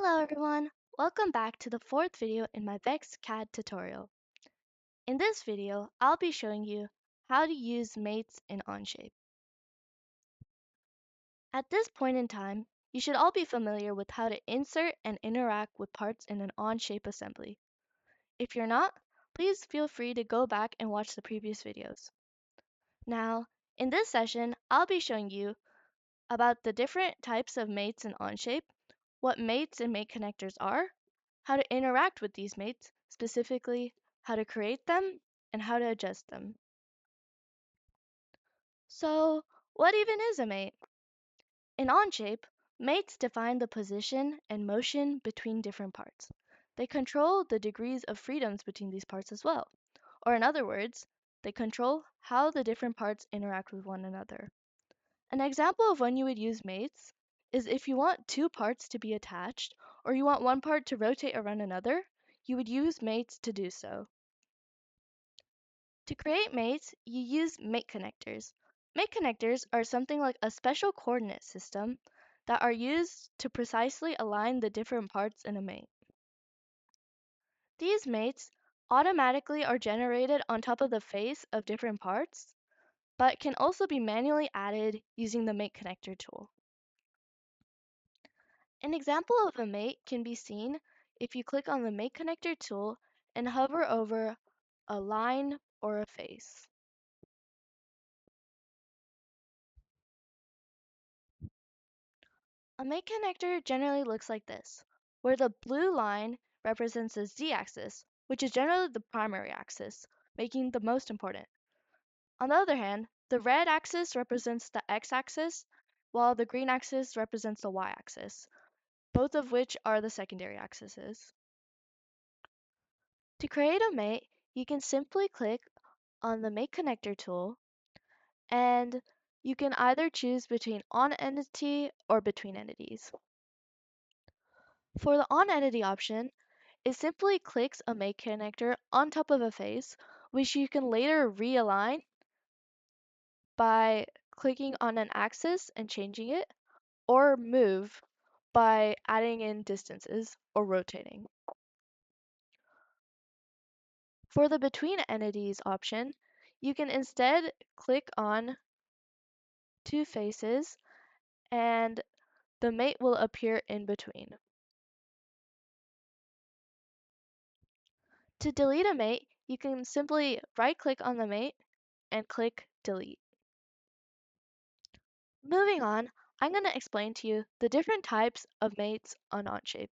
Hello everyone, welcome back to the fourth video in my Vex CAD tutorial. In this video, I'll be showing you how to use mates in Onshape. At this point in time, you should all be familiar with how to insert and interact with parts in an Onshape assembly. If you're not, please feel free to go back and watch the previous videos. Now, in this session, I'll be showing you about the different types of mates in Onshape, what mates and mate connectors are, how to interact with these mates, specifically how to create them and how to adjust them. So, what even is a mate? In Onshape, mates define the position and motion between different parts. They control the degrees of freedoms between these parts as well. Or in other words, they control how the different parts interact with one another. An example of when you would use mates is if you want two parts to be attached or you want one part to rotate around another, you would use mates to do so. To create mates, you use mate connectors. Mate connectors are something like a special coordinate system that are used to precisely align the different parts in a mate. These mates automatically are generated on top of the face of different parts, but can also be manually added using the mate connector tool. An example of a mate can be seen if you click on the Mate Connector tool and hover over a line or a face. A mate connector generally looks like this, where the blue line represents the z-axis, which is generally the primary axis, making the most important. On the other hand, the red axis represents the x-axis, while the green axis represents the y-axis, both of which are the secondary axes. To create a mate, you can simply click on the Make Connector tool, and you can either choose between on entity or between entities. For the on entity option, it simply clicks a Make Connector on top of a face, which you can later realign by clicking on an axis and changing it, or move by adding in distances or rotating. For the Between Entities option, you can instead click on two faces and the mate will appear in between. To delete a mate, you can simply right-click on the mate and click Delete. Moving on, I'm going to explain to you the different types of mates on Onshape.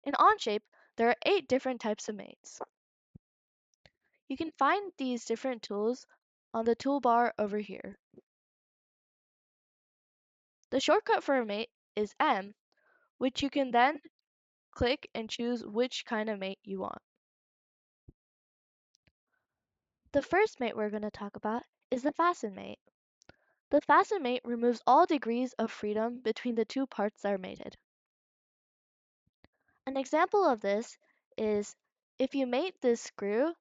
In Onshape, there are 8 different types of mates. You can find these different tools on the toolbar over here. The shortcut for a mate is M, which you can then click and choose which kind of mate you want. The first mate we're going to talk about is the Fasten mate. The Fasten mate removes all degrees of freedom between the two parts that are mated. An example of this is if you mate this screw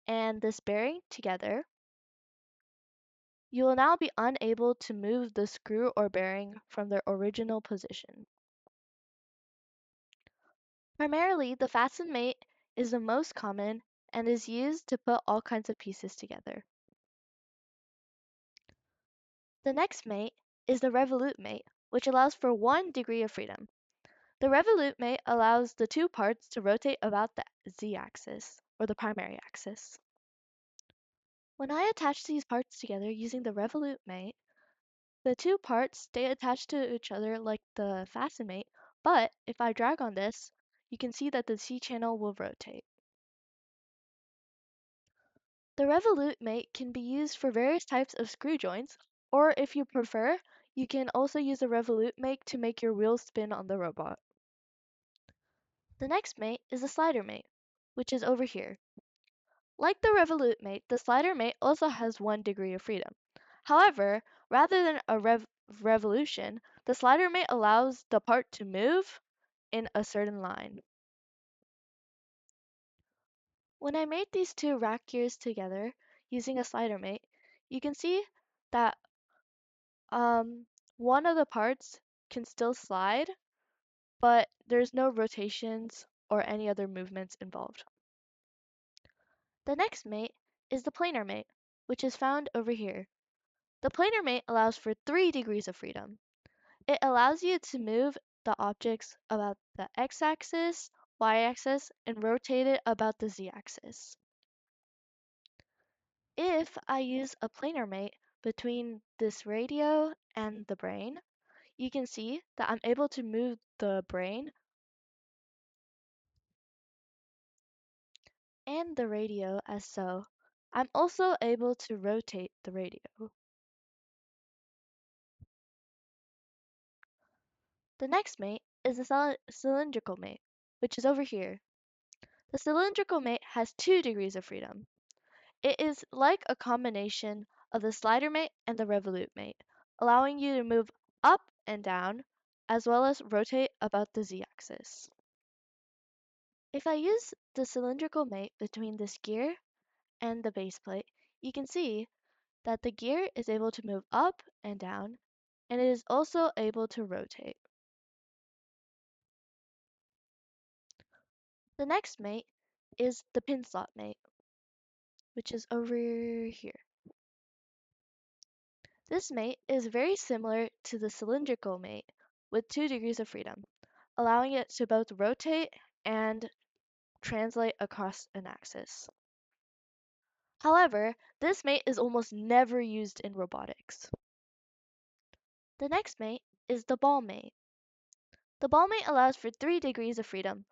and this bearing together, you will now be unable to move the screw or bearing from their original position. Primarily, the Fasten mate is the most common and is used to put all kinds of pieces together. The next mate is the Revolute mate, which allows for 1 degree of freedom. The revolute mate allows the two parts to rotate about the z-axis, or the primary axis. When I attach these parts together using the revolute mate, the two parts stay attached to each other like the fasten mate, but if I drag on this, you can see that the C-channel will rotate. The revolute mate can be used for various types of screw joints, or if you prefer, you can also use the revolute mate to make your wheels spin on the robot. The next mate is the slider mate, which is over here. Like the revolute mate, the slider mate also has 1 degree of freedom. However, rather than a revolution, the slider mate allows the part to move in a certain line. When I made these two rack gears together using a slider mate, you can see that one of the parts can still slide but there's no rotations or any other movements involved. The next mate is the planar mate, which is found over here. The planar mate allows for 3 degrees of freedom. It allows you to move the objects about the x-axis, y-axis, and rotate it about the z-axis. If I use a planar mate between this radio and the brain, you can see that I'm able to move the brain and the radio as so. I'm also able to rotate the radio. The next mate is the cylindrical mate, which is over here. The cylindrical mate has 2 degrees of freedom. It is like a combination of the slider mate and the revolute mate, allowing you to move up and down as well as rotate about the z-axis. If I use the cylindrical mate between this gear and the base plate, you can see that the gear is able to move up and down, and it is also able to rotate. The next mate is the pin slot mate, which is over here. This mate is very similar to the cylindrical mate with 2 degrees of freedom, allowing it to both rotate and translate across an axis. However, this mate is almost never used in robotics. The next mate is the ball mate. The ball mate allows for 3 degrees of freedom,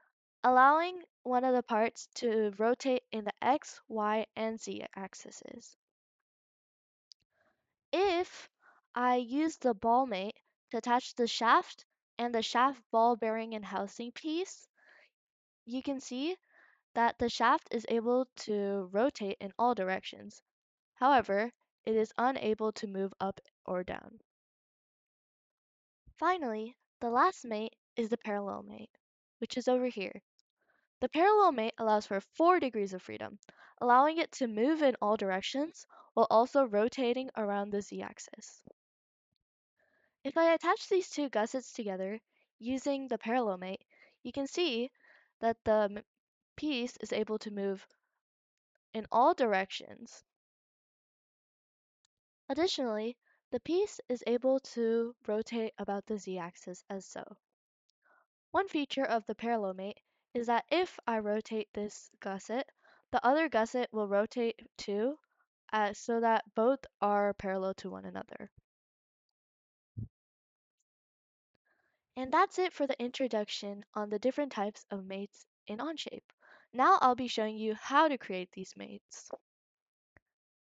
allowing one of the parts to rotate in the x, y, and z axes. If I use the ball mate to attach the shaft and the shaft ball bearing and housing piece, you can see that the shaft is able to rotate in all directions. However, it is unable to move up or down. Finally, the last mate is the parallel mate, which is over here. The parallel mate allows for 4 degrees of freedom, allowing it to move in all directions while also rotating around the z-axis. If I attach these two gussets together using the parallel mate, you can see that the piece is able to move in all directions. Additionally, the piece is able to rotate about the z-axis as so. One feature of the parallel mate is that if I rotate this gusset, the other gusset will rotate too, so that both are parallel to one another. And that's it for the introduction on the different types of mates in Onshape. Now I'll be showing you how to create these mates.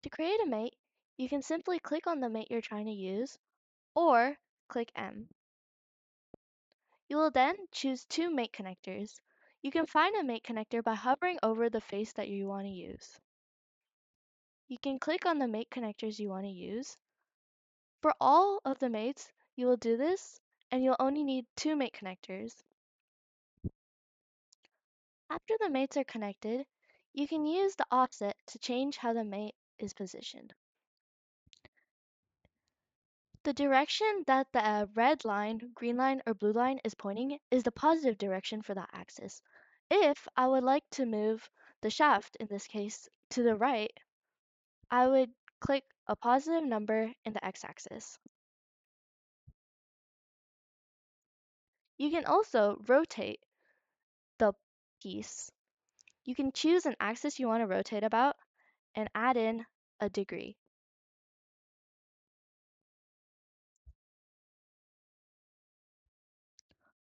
To create a mate, you can simply click on the mate you're trying to use, or click M. You will then choose two mate connectors. You can find a mate connector by hovering over the face that you want to use. You can click on the mate connectors you want to use. For all of the mates, you will do this, and you'll only need two mate connectors. After the mates are connected, you can use the offset to change how the mate is positioned. The direction that the red line, green line, or blue line is pointing is the positive direction for that axis. If I would like to move the shaft, in this case, to the right, I would click a positive number in the x-axis. You can also rotate the piece. You can choose an axis you want to rotate about and add in a degree.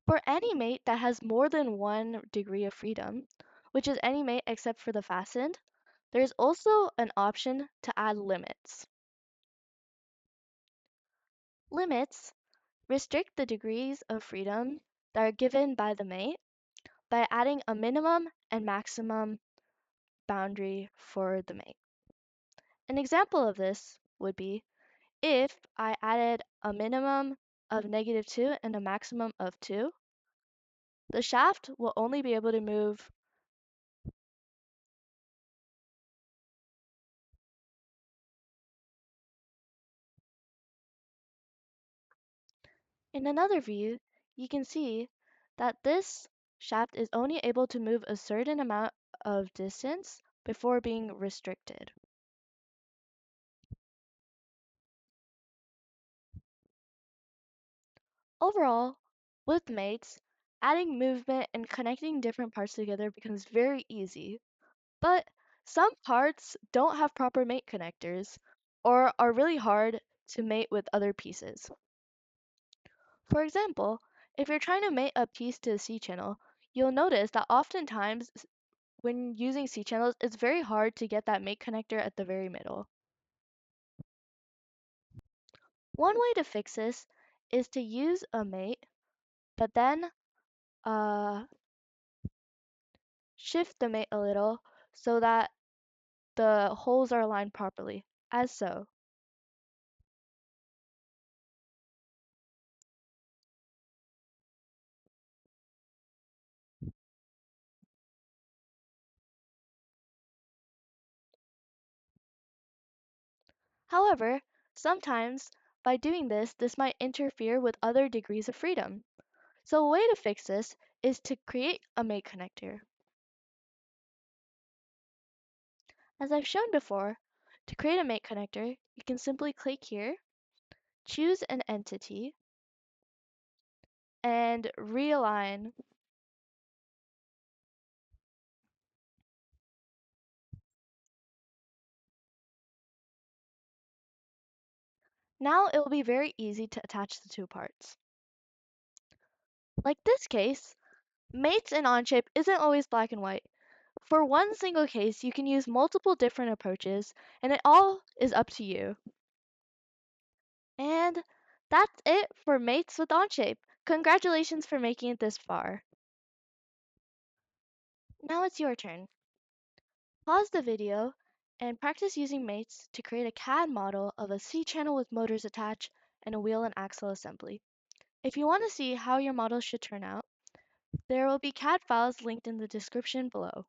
For any mate that has more than 1 degree of freedom, which is any mate except for the fastened, there is also an option to add limits. Limits restrict the degrees of freedom that are given by the mate by adding a minimum and maximum boundary for the mate. An example of this would be if I added a minimum of -2 and a maximum of 2, the shaft will only be able to move in another view. You can see that this shaft is only able to move a certain amount of distance before being restricted. Overall, with mates, adding movement and connecting different parts together becomes very easy. But some parts don't have proper mate connectors or are really hard to mate with other pieces. For example, if you're trying to mate a piece to a C channel, you'll notice that oftentimes when using C channels, it's very hard to get that mate connector at the very middle. One way to fix this is to use a mate, but then uh, shift the mate a little so that the holes are aligned properly, as so. However, sometimes by doing this, this might interfere with other degrees of freedom. So a way to fix this is to create a mate connector. As I've shown before, to create a mate connector, you can simply click here, choose an entity, and realign. Now it will be very easy to attach the two parts. Like this case, mates in Onshape isn't always black and white. For one single case, you can use multiple different approaches, and it all is up to you. And that's it for mates with Onshape. Congratulations for making it this far. Now it's your turn. Pause the video and practice using mates to create a CAD model of a C-channel with motors attached and a wheel and axle assembly. If you want to see how your model should turn out, there will be CAD files linked in the description below.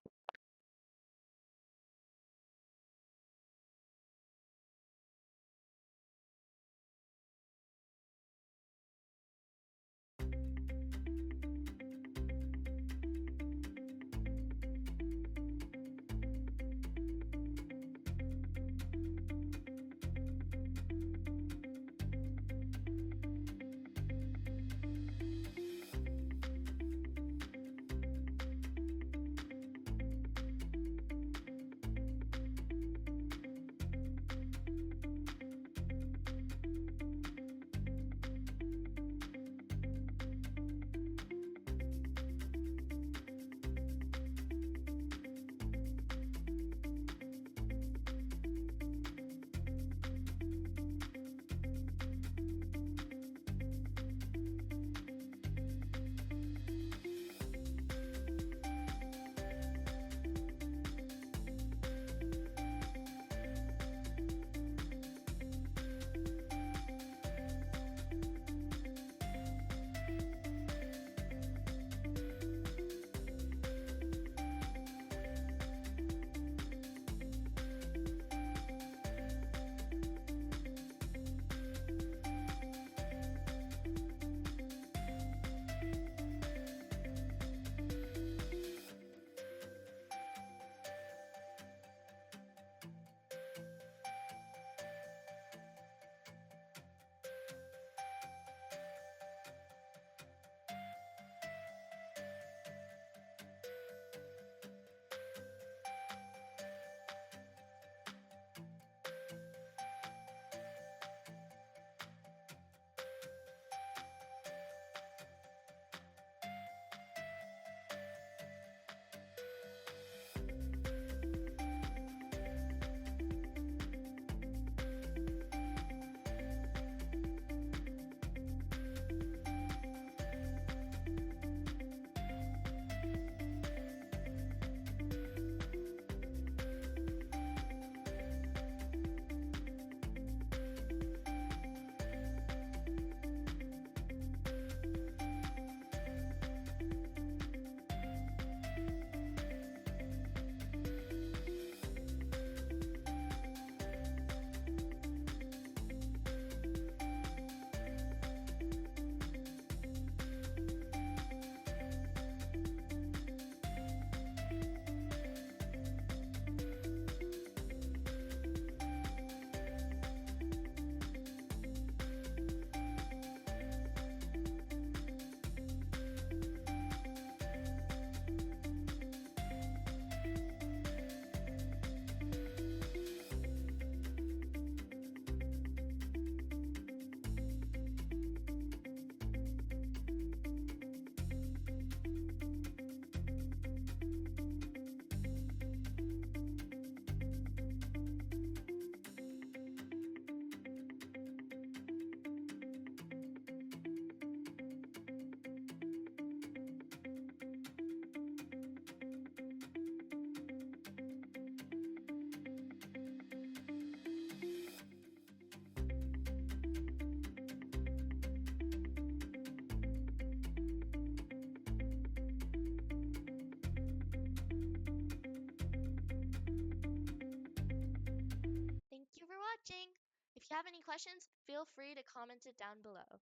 If you have any questions, feel free to comment it down below.